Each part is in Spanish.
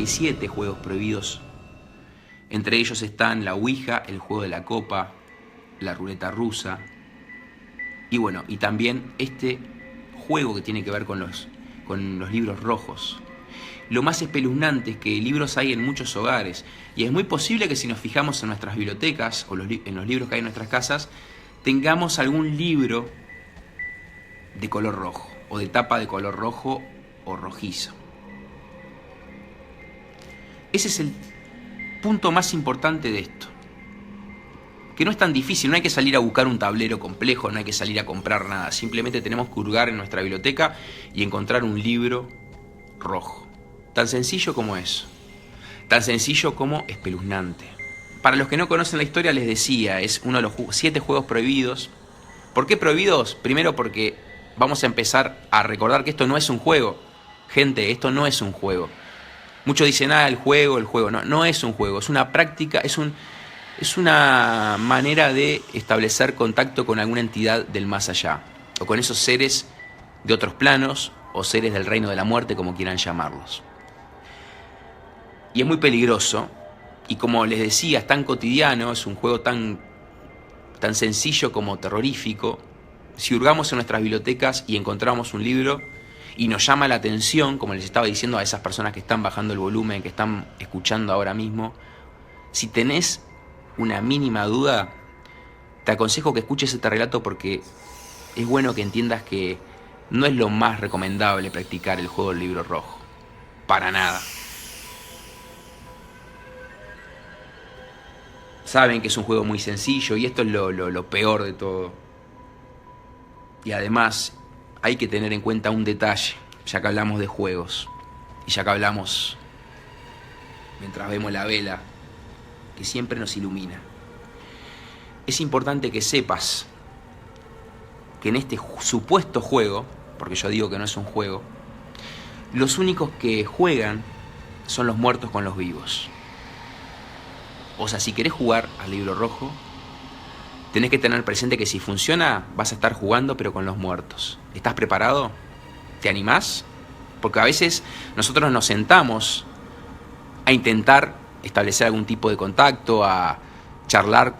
17 juegos prohibidos. Entre ellos están la Ouija, el juego de la copa, la ruleta rusa. Y bueno, y también este juego que tiene que ver con los libros rojos. Lo más espeluznante es que libros hay en muchos hogares, y es muy posible que si nos fijamos en nuestras bibliotecas o en los libros que hay en nuestras casas, tengamos algún libro de color rojo, o de tapa de color rojo o rojizo. Ese es el punto más importante de esto. Que no es tan difícil, no hay que salir a buscar un tablero complejo, no hay que salir a comprar nada. Simplemente tenemos que hurgar en nuestra biblioteca y encontrar un libro rojo. Tan sencillo como eso. Tan sencillo como espeluznante. Para los que no conocen la historia, les decía, es uno de los 7 juegos prohibidos. ¿Por qué prohibidos? Primero porque vamos a empezar a recordar que esto no es un juego. Gente, esto no es un juego. Muchos dicen, el juego. No, no es un juego, es una práctica, es una manera de establecer contacto con alguna entidad del más allá, o con esos seres de otros planos, o seres del reino de la muerte, como quieran llamarlos. Y es muy peligroso, y como les decía, es tan cotidiano, es un juego tan sencillo como terrorífico. Si hurgamos en nuestras bibliotecas y encontramos un libro y nos llama la atención, como les estaba diciendo a esas personas que están bajando el volumen, que están escuchando ahora mismo, si tenés una mínima duda, te aconsejo que escuches este relato, porque es bueno que entiendas que no es lo más recomendable practicar el juego del libro rojo. Para nada. Saben que es un juego muy sencillo, y esto es lo peor de todo. Y además hay que tener en cuenta un detalle, ya que hablamos de juegos, y ya que hablamos, mientras vemos la vela, que siempre nos ilumina. Es importante que sepas que en este supuesto juego, porque yo digo que no es un juego, los únicos que juegan son los muertos con los vivos. O sea, si querés jugar al libro rojo, tenés que tener presente que si funciona, vas a estar jugando pero con los muertos. ¿Estás preparado? ¿Te animás? Porque a veces nosotros nos sentamos a intentar establecer algún tipo de contacto, a charlar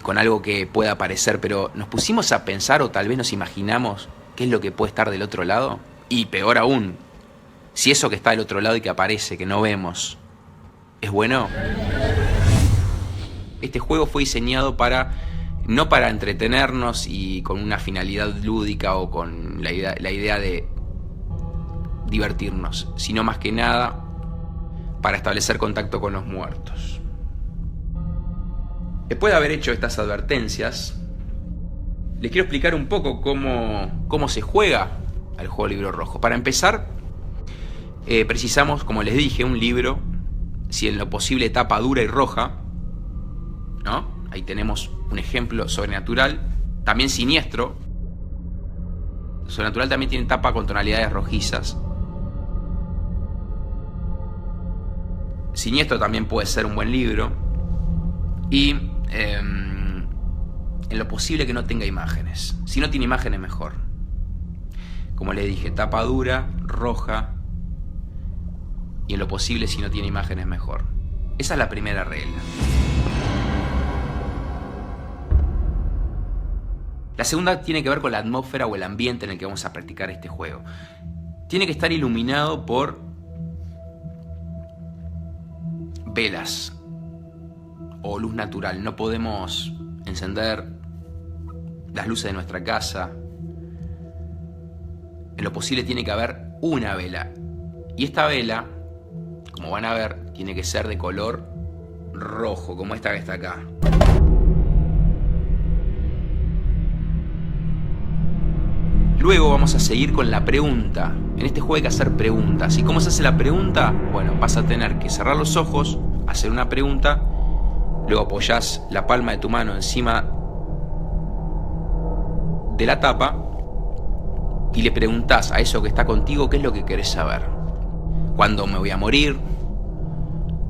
con algo que pueda aparecer, pero ¿nos pusimos a pensar o tal vez nos imaginamos qué es lo que puede estar del otro lado? Y peor aún, si eso que está del otro lado y que aparece, que no vemos, ¿es bueno? Este juego fue diseñado no para entretenernos y con una finalidad lúdica o con la idea de divertirnos, sino más que nada para establecer contacto con los muertos. Después de haber hecho estas advertencias, les quiero explicar un poco cómo se juega al juego libro rojo. Para empezar, precisamos, como les dije, un libro, si en lo posible tapa dura y roja, ¿no? Ahí tenemos un ejemplo sobrenatural, también siniestro. Sobrenatural también tiene tapa con tonalidades rojizas. Siniestro también puede ser un buen libro. Y en lo posible que no tenga imágenes. Si no tiene imágenes, mejor. Como les dije, tapa dura, roja. Y en lo posible, si no tiene imágenes, mejor. Esa es la primera regla. La segunda tiene que ver con la atmósfera o el ambiente en el que vamos a practicar este juego. Tiene que estar iluminado por velas o luz natural. No podemos encender las luces de nuestra casa. En lo posible tiene que haber una vela. Y esta vela, como van a ver, tiene que ser de color rojo, como esta que está acá. Luego vamos a seguir con la pregunta. En este juego hay que hacer preguntas. ¿Y cómo se hace la pregunta? Bueno, vas a tener que cerrar los ojos, hacer una pregunta, luego apoyás la palma de tu mano encima de la tapa y le preguntás a eso que está contigo qué es lo que querés saber. ¿Cuándo me voy a morir?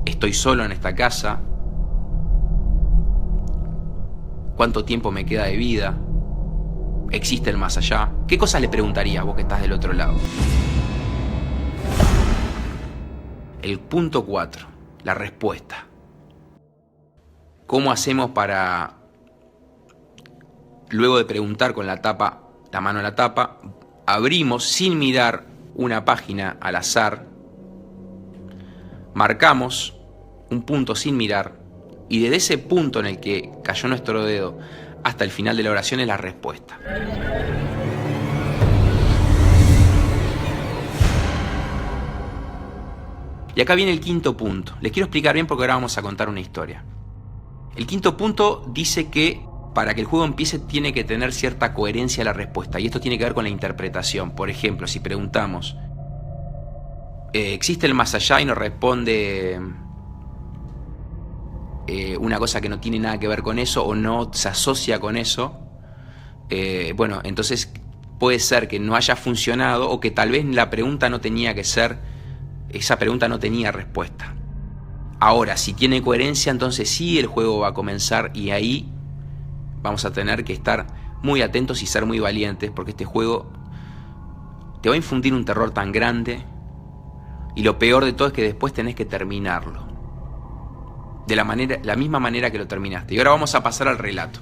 ¿Estoy solo en esta casa? ¿Cuánto tiempo me queda de vida? ¿Existe el más allá? ¿Qué cosas le preguntarías vos que estás del otro lado? el punto 4, la respuesta. ¿Cómo hacemos para, luego de preguntar con la mano en la tapa, abrimos sin mirar una página al azar, marcamos un punto sin mirar y desde ese punto en el que cayó nuestro dedo hasta el final de la oración es la respuesta? Y acá viene el quinto punto. Les quiero explicar bien porque ahora vamos a contar una historia. El quinto punto dice que para que el juego empiece tiene que tener cierta coherencia la respuesta. Y esto tiene que ver con la interpretación. Por ejemplo, si preguntamos, ¿existe el más allá? Y nos responde una cosa que no tiene nada que ver con eso o no se asocia con eso. Bueno, entonces puede ser que no haya funcionado o que tal vez la pregunta no tenía que ser, esa pregunta no tenía respuesta. Ahora, si tiene coherencia, entonces sí el juego va a comenzar y ahí vamos a tener que estar muy atentos y ser muy valientes porque este juego te va a infundir un terror tan grande y lo peor de todo es que después tenés que terminarlo de la misma manera que lo terminaste. Y ahora vamos a pasar al relato.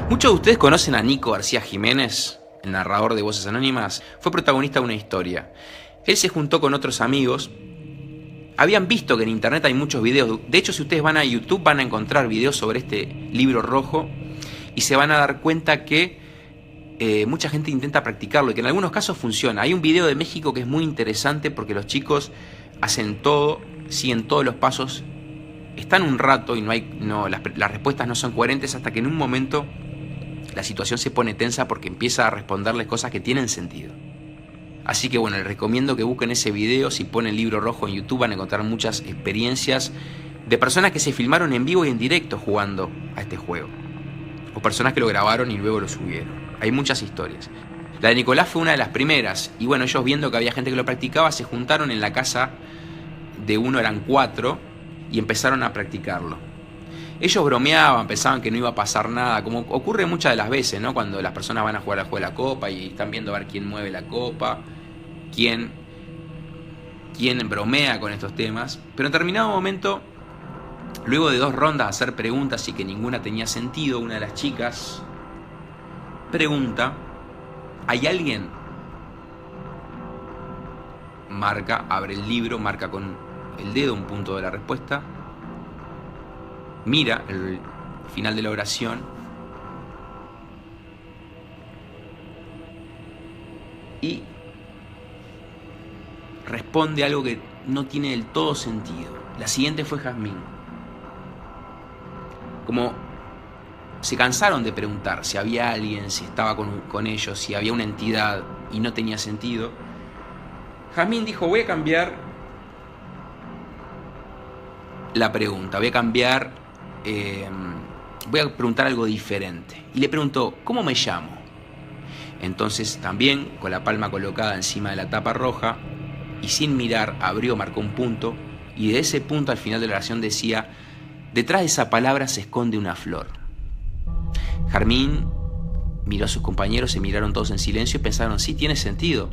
Muchos de ustedes conocen a Nico García Jiménez, el narrador de Voces Anónimas. Fue protagonista de una historia. Él se juntó con otros amigos. Habían visto que en internet hay muchos videos. De hecho, si ustedes van a YouTube van a encontrar videos sobre este libro rojo y se van a dar cuenta que mucha gente intenta practicarlo y que en algunos casos funciona. Hay un video de México que es muy interesante porque los chicos hacen todo, siguen todos los pasos, están un rato y las respuestas no son coherentes hasta que en un momento la situación se pone tensa porque empieza a responderles cosas que tienen sentido. Así que bueno, les recomiendo que busquen ese video. Si ponen Libro Rojo en YouTube van a encontrar muchas experiencias de personas que se filmaron en vivo y en directo jugando a este juego. O personas que lo grabaron y luego lo subieron. Hay muchas historias. La de Nicolás fue una de las primeras. Y bueno, ellos viendo que había gente que lo practicaba, se juntaron en la casa de uno, eran 4, y empezaron a practicarlo. Ellos bromeaban, pensaban que no iba a pasar nada, como ocurre muchas de las veces, ¿no? Cuando las personas van a jugar al juego de la copa y están viendo a ver quién mueve la copa, quién bromea con estos temas. Pero en determinado momento, luego de 2 rondas de hacer preguntas y que ninguna tenía sentido, una de las chicas pregunta, ¿hay alguien? Marca, abre el libro, marca con el dedo un punto de la respuesta, mira el final de la oración y responde algo que no tiene del todo sentido. La siguiente fue Jazmín. Como se cansaron de preguntar si había alguien, si estaba con ellos, si había una entidad y no tenía sentido, Jazmín dijo, voy a cambiar la pregunta, voy a preguntar algo diferente. Y le preguntó, ¿cómo me llamo? Entonces también, con la palma colocada encima de la tapa roja, y sin mirar, abrió, marcó un punto, y de ese punto al final de la oración decía, detrás de esa palabra se esconde una flor. Jazmín miró a sus compañeros, se miraron todos en silencio y pensaron, sí, tiene sentido.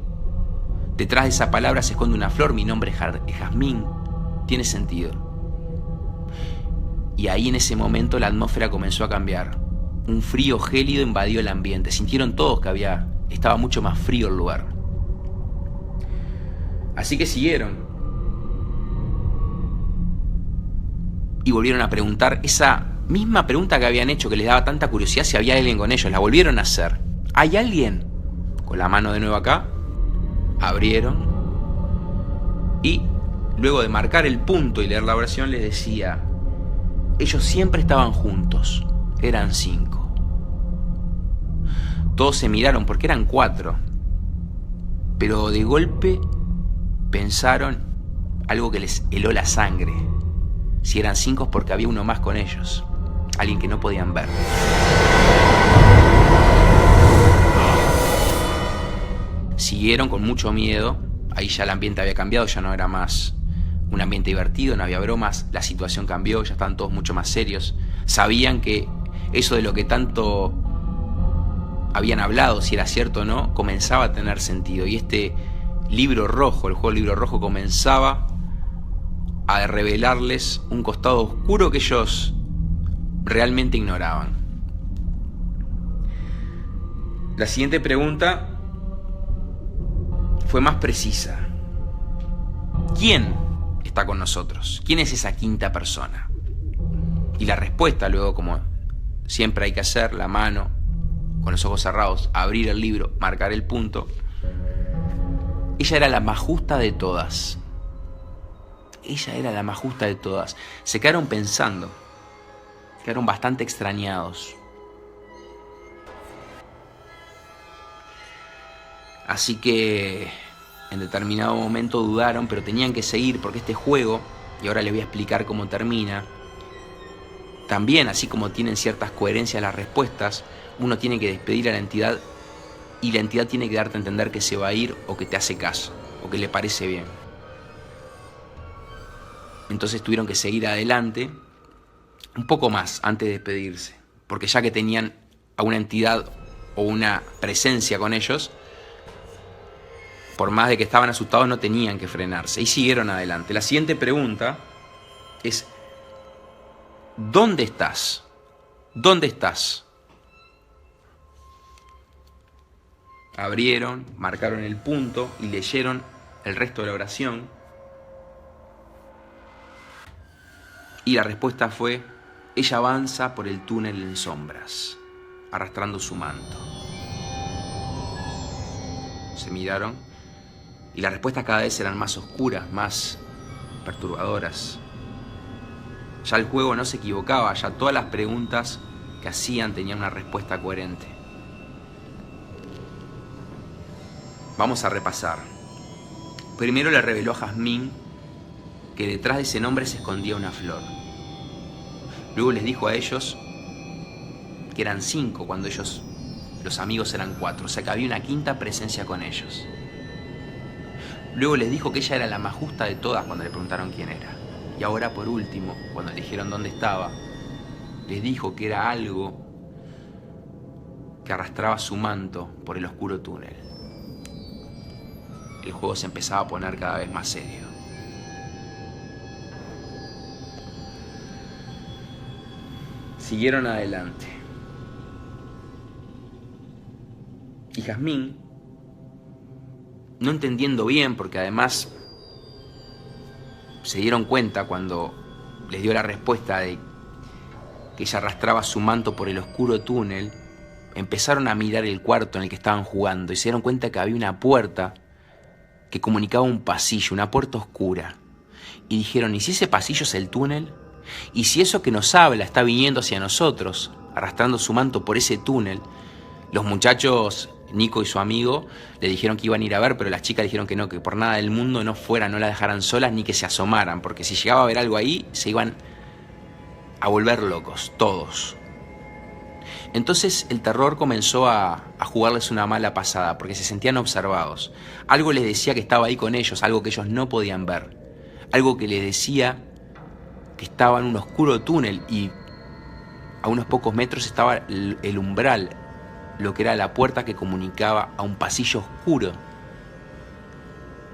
Detrás de esa palabra se esconde una flor, mi nombre es Jazmín, tiene sentido. Y ahí en ese momento la atmósfera comenzó a cambiar. Un frío gélido invadió el ambiente. Sintieron todos que estaba mucho más frío el lugar. Así que siguieron. Y volvieron a preguntar esa misma pregunta que habían hecho, que les daba tanta curiosidad si había alguien con ellos. La volvieron a hacer. ¿Hay alguien? Con la mano de nuevo acá. Abrieron. Y luego de marcar el punto y leer la oración les decía, ellos siempre estaban juntos, eran 5. Todos se miraron porque eran 4, pero de golpe pensaron algo que les heló la sangre. Si eran 5 es porque había uno más con ellos, alguien que no podían ver. Siguieron con mucho miedo, ahí ya el ambiente había cambiado, ya no era más un ambiente divertido, no había bromas, la situación cambió, ya estaban todos mucho más serios. Sabían que eso de lo que tanto habían hablado, si era cierto o no, comenzaba a tener sentido. Y este Libro Rojo, el juego Libro Rojo, comenzaba a revelarles un costado oscuro que ellos realmente ignoraban. La siguiente pregunta fue más precisa. ¿Quién está con nosotros? ¿Quién es esa quinta persona? Y la respuesta, luego, como siempre hay que hacer, la mano, con los ojos cerrados, abrir el libro, marcar el punto. Ella era la más justa de todas. Ella era la más justa de todas. Se quedaron pensando. Quedaron bastante extrañados. Así que en determinado momento dudaron, pero tenían que seguir porque este juego, y ahora les voy a explicar cómo termina, también, así como tienen ciertas coherencias las respuestas, uno tiene que despedir a la entidad y la entidad tiene que darte a entender que se va a ir o que te hace caso o que le parece bien. Entonces tuvieron que seguir adelante un poco más antes de despedirse, porque ya que tenían a una entidad o una presencia con ellos, por más de que estaban asustados, no tenían que frenarse y siguieron adelante. La siguiente pregunta es: ¿dónde estás? ¿Dónde estás? Abrieron, marcaron el punto y leyeron el resto de la oración. Y la respuesta fue: ella avanza por el túnel en sombras, arrastrando su manto. Se miraron y las respuestas cada vez eran más oscuras, más perturbadoras. Ya el juego no se equivocaba, ya todas las preguntas que hacían tenían una respuesta coherente. Vamos a repasar. Primero le reveló a Jazmín que detrás de ese nombre se escondía una flor. Luego les dijo a ellos que eran 5 cuando ellos, los amigos, eran 4, o sea que había una quinta presencia con ellos. Luego les dijo que ella era la más justa de todas cuando le preguntaron quién era. Y ahora, por último, cuando le dijeron dónde estaba, les dijo que era algo que arrastraba su manto por el oscuro túnel. El juego se empezaba a poner cada vez más serio. Siguieron adelante. Y Jazmín, no entendiendo bien, porque además se dieron cuenta cuando les dio la respuesta de que ella arrastraba su manto por el oscuro túnel, empezaron a mirar el cuarto en el que estaban jugando y se dieron cuenta que había una puerta que comunicaba un pasillo, una puerta oscura. Y dijeron: ¿y si ese pasillo es el túnel? ¿Y si eso que nos habla está viniendo hacia nosotros, arrastrando su manto por ese túnel? Los muchachos, Nico y su amigo, le dijeron que iban a ir a ver, pero las chicas dijeron que no, que por nada del mundo no fueran, no la dejaran solas ni que se asomaran, porque si llegaba a ver algo ahí, se iban a volver locos, todos. Entonces el terror comenzó a jugarles una mala pasada, porque se sentían observados. Algo les decía que estaba ahí con ellos, algo que ellos no podían ver. Algo que les decía que estaba en un oscuro túnel y a unos pocos metros estaba el umbral, lo que era la puerta que comunicaba a un pasillo oscuro.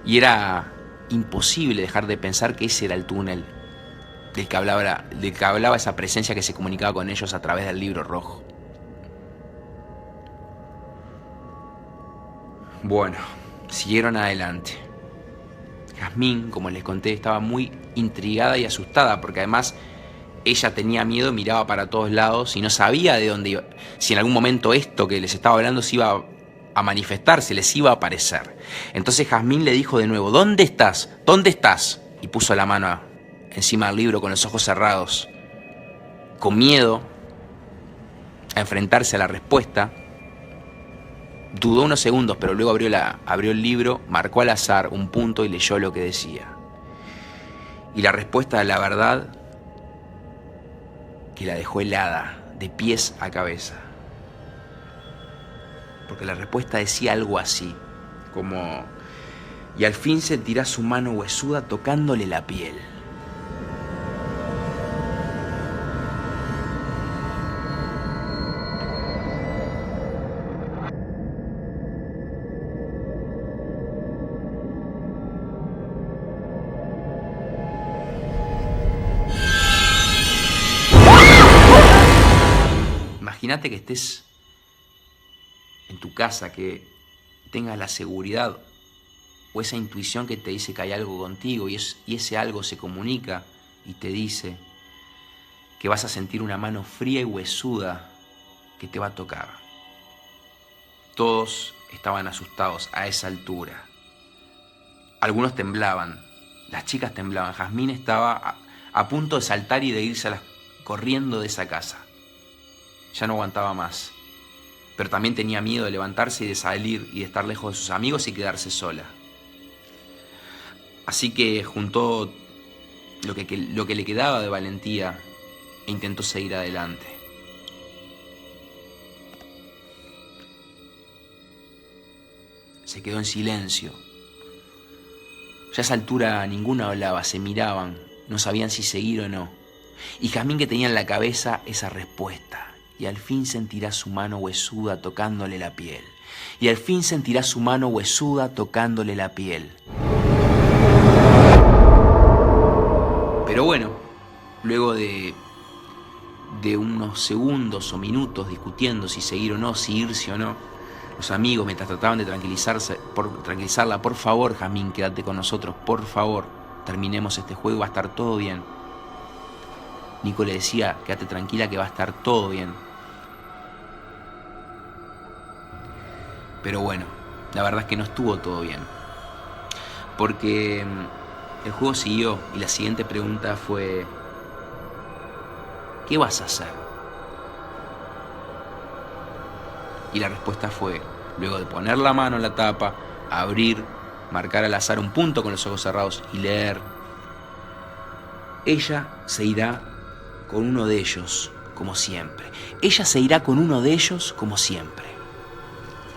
Y era imposible dejar de pensar que ese era el túnel del que hablaba esa presencia que se comunicaba con ellos a través del Libro Rojo. Bueno, siguieron adelante. Jazmín, como les conté, estaba muy intrigada y asustada porque además ella tenía miedo, miraba para todos lados y no sabía de dónde iba, si en algún momento esto que les estaba hablando se iba a manifestar, se les iba a aparecer. Entonces Jazmín le dijo de nuevo: ¿dónde estás? ¿Dónde estás? Y puso la mano encima del libro con los ojos cerrados, con miedo a enfrentarse a la respuesta. Dudó unos segundos, pero luego abrió el libro, marcó al azar un punto y leyó lo que decía. Y la respuesta de la verdad que la dejó helada, de pies a cabeza. Porque la respuesta decía algo así, como: y al fin sentirá su mano huesuda tocándole la piel. Imagínate que estés en tu casa, que tengas la seguridad o esa intuición que te dice que hay algo contigo y ese algo se comunica y te dice que vas a sentir una mano fría y huesuda que te va a tocar. Todos estaban asustados a esa altura. Algunos temblaban, las chicas temblaban. Jazmín estaba a punto de saltar y de irse corriendo de esa casa. Ya no aguantaba más, pero también tenía miedo de levantarse y de salir y de estar lejos de sus amigos y quedarse sola. Así que juntó lo que le quedaba de valentía e intentó seguir adelante. Se quedó en silencio. Ya a esa altura ninguno hablaba, se miraban, no sabían si seguir o no. Y Jazmín, que tenía en la cabeza esa respuesta. Y al fin sentirá su mano huesuda tocándole la piel. Y al fin sentirá su mano huesuda tocándole la piel. Pero bueno, luego de unos segundos o minutos discutiendo si seguir o no, si irse o no, los amigos, mientras trataban de tranquilizarla, por favor, Jazmín, quédate con nosotros, por favor, terminemos este juego, va a estar todo bien. Nico le decía, quédate tranquila que va a estar todo bien. Pero bueno, la verdad es que no estuvo todo bien. Porque el juego siguió y la siguiente pregunta fue: ¿qué vas a hacer? Y la respuesta fue, luego de poner la mano en la tapa, abrir, marcar al azar un punto con los ojos cerrados y leer: ella se irá con uno de ellos, como siempre. Ella se irá con uno de ellos, como siempre.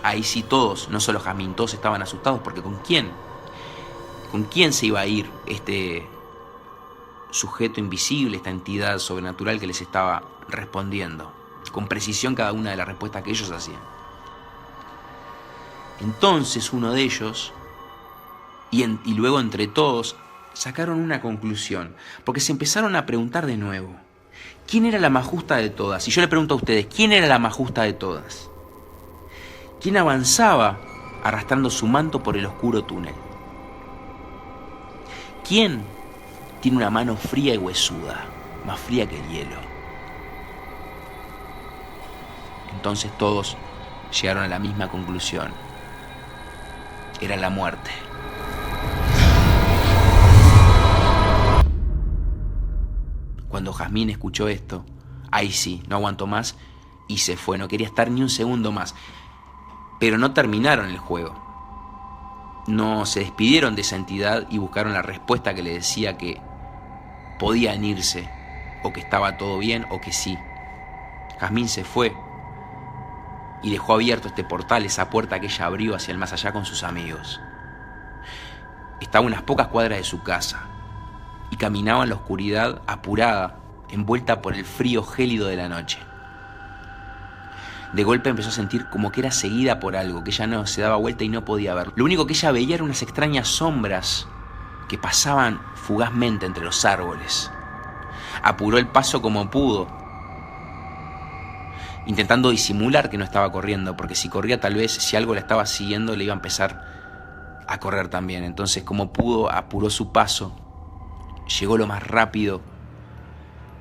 Ahí sí todos, no solo Jazmín, todos estaban asustados porque ¿con quién? ¿Con quién se iba a ir este sujeto invisible, esta entidad sobrenatural que les estaba respondiendo? Con precisión cada una de las respuestas que ellos hacían. Entonces uno de ellos, y luego entre todos, sacaron una conclusión, porque se empezaron a preguntar de nuevo: ¿quién era la más justa de todas? Y yo le pregunto a ustedes, ¿quién era la más justa de todas? ¿Quién avanzaba arrastrando su manto por el oscuro túnel? ¿Quién tiene una mano fría y huesuda, más fría que el hielo? Entonces todos llegaron a la misma conclusión: era la muerte. Cuando Jazmín escuchó esto, ahí sí, no aguantó más y se fue, no quería estar ni un segundo más. Pero no terminaron el juego. No se despidieron de esa entidad y buscaron la respuesta que le decía que podían irse, o que estaba todo bien, o que sí. Jazmín se fue y dejó abierto este portal, esa puerta que ella abrió hacia el más allá con sus amigos. Estaba a unas pocas cuadras de su casa y caminaba en la oscuridad apurada, envuelta por el frío gélido de la noche. De golpe empezó a sentir como que era seguida por algo, que ella no se daba vuelta y no podía ver. Lo único que ella veía eran unas extrañas sombras que pasaban fugazmente entre los árboles. Apuró el paso como pudo, intentando disimular que no estaba corriendo, porque si corría tal vez, si algo la estaba siguiendo, le iba a empezar a correr también. Entonces, como pudo, apuró su paso, llegó lo más rápido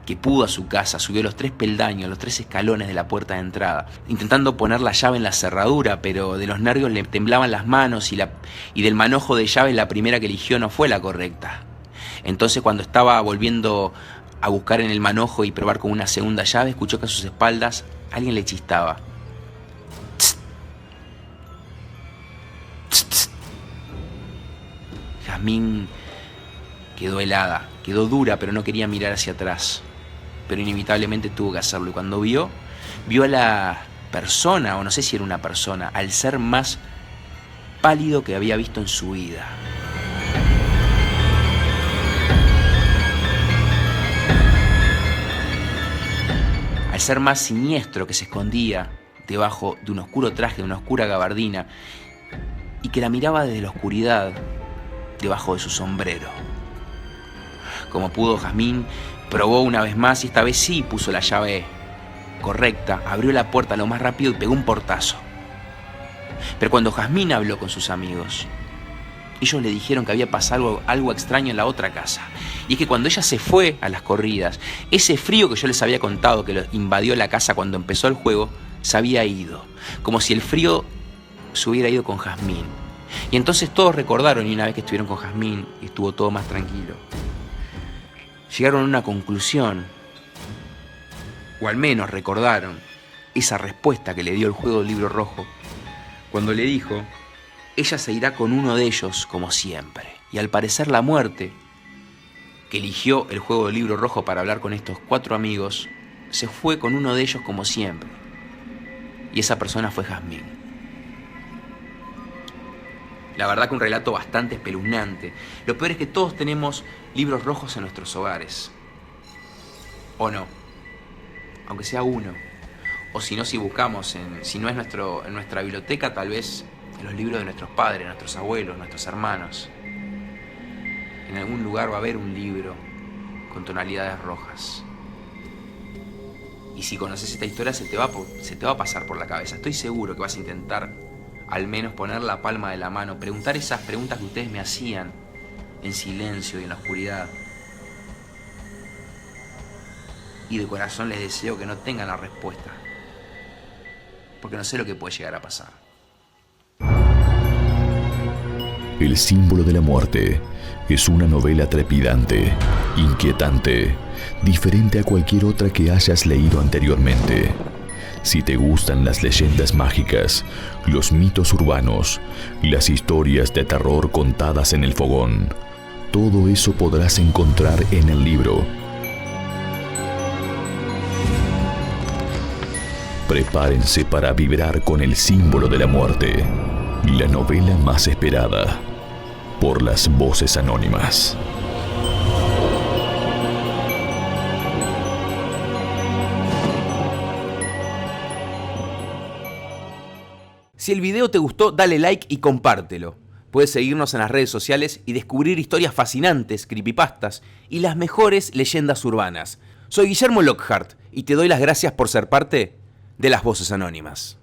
que pudo a su casa, subió los 3 peldaños, los 3 escalones de la puerta de entrada, intentando poner la llave en la cerradura, pero de los nervios le temblaban las manos y del manojo de llaves la primera que eligió no fue la correcta. Entonces, cuando estaba volviendo a buscar en el manojo y probar con una segunda llave, escuchó que a sus espaldas alguien le chistaba: "Tss, tss, tss". Jazmín quedó helada, quedó dura, pero no quería mirar hacia atrás. Pero inevitablemente tuvo que hacerlo. Y cuando vio a la persona, o no sé si era una persona, al ser más pálido que había visto en su vida. Al ser más siniestro, que se escondía debajo de un oscuro traje, de una oscura gabardina, y que la miraba desde la oscuridad, debajo de su sombrero. Como pudo, Jazmín probó una vez más y esta vez sí puso la llave correcta, abrió la puerta lo más rápido y pegó un portazo. Pero cuando Jazmín habló con sus amigos, ellos le dijeron que había pasado algo extraño en la otra casa. Y es que cuando ella se fue a las corridas, ese frío que yo les había contado que invadió la casa cuando empezó el juego, se había ido. Como si el frío se hubiera ido con Jazmín. Y entonces todos recordaron, y una vez que estuvieron con Jazmín, estuvo todo más tranquilo, llegaron a una conclusión, o al menos recordaron esa respuesta que le dio el juego del libro rojo, cuando le dijo: ella se irá con uno de ellos como siempre. Y al parecer la muerte, que eligió el juego del libro rojo para hablar con estos 4 amigos, se fue con uno de ellos como siempre. Y esa persona fue Jazmín. La verdad que un relato bastante espeluznante. Lo peor es que todos tenemos libros rojos en nuestros hogares. ¿O no? Aunque sea uno. O si no, si buscamos, si no es en nuestra biblioteca, tal vez en los libros de nuestros padres, nuestros abuelos, nuestros hermanos. En algún lugar va a haber un libro con tonalidades rojas. Y si conoces esta historia, se te va a pasar por la cabeza. Estoy seguro que vas a intentar al menos poner la palma de la mano, preguntar esas preguntas que ustedes me hacían en silencio y en la oscuridad. Y de corazón les deseo que no tengan la respuesta, porque no sé lo que puede llegar a pasar. El símbolo de la muerte es una novela trepidante, inquietante, diferente a cualquier otra que hayas leído anteriormente. Si te gustan las leyendas mágicas, los mitos urbanos, las historias de terror contadas en el fogón, todo eso podrás encontrar en el libro. Prepárense para vibrar con el símbolo de la muerte, la novela más esperada por las voces anónimas. Si el video te gustó, dale like y compártelo. Puedes seguirnos en las redes sociales y descubrir historias fascinantes, creepypastas y las mejores leyendas urbanas. Soy Guillermo Lockhart y te doy las gracias por ser parte de las Voces Anónimas.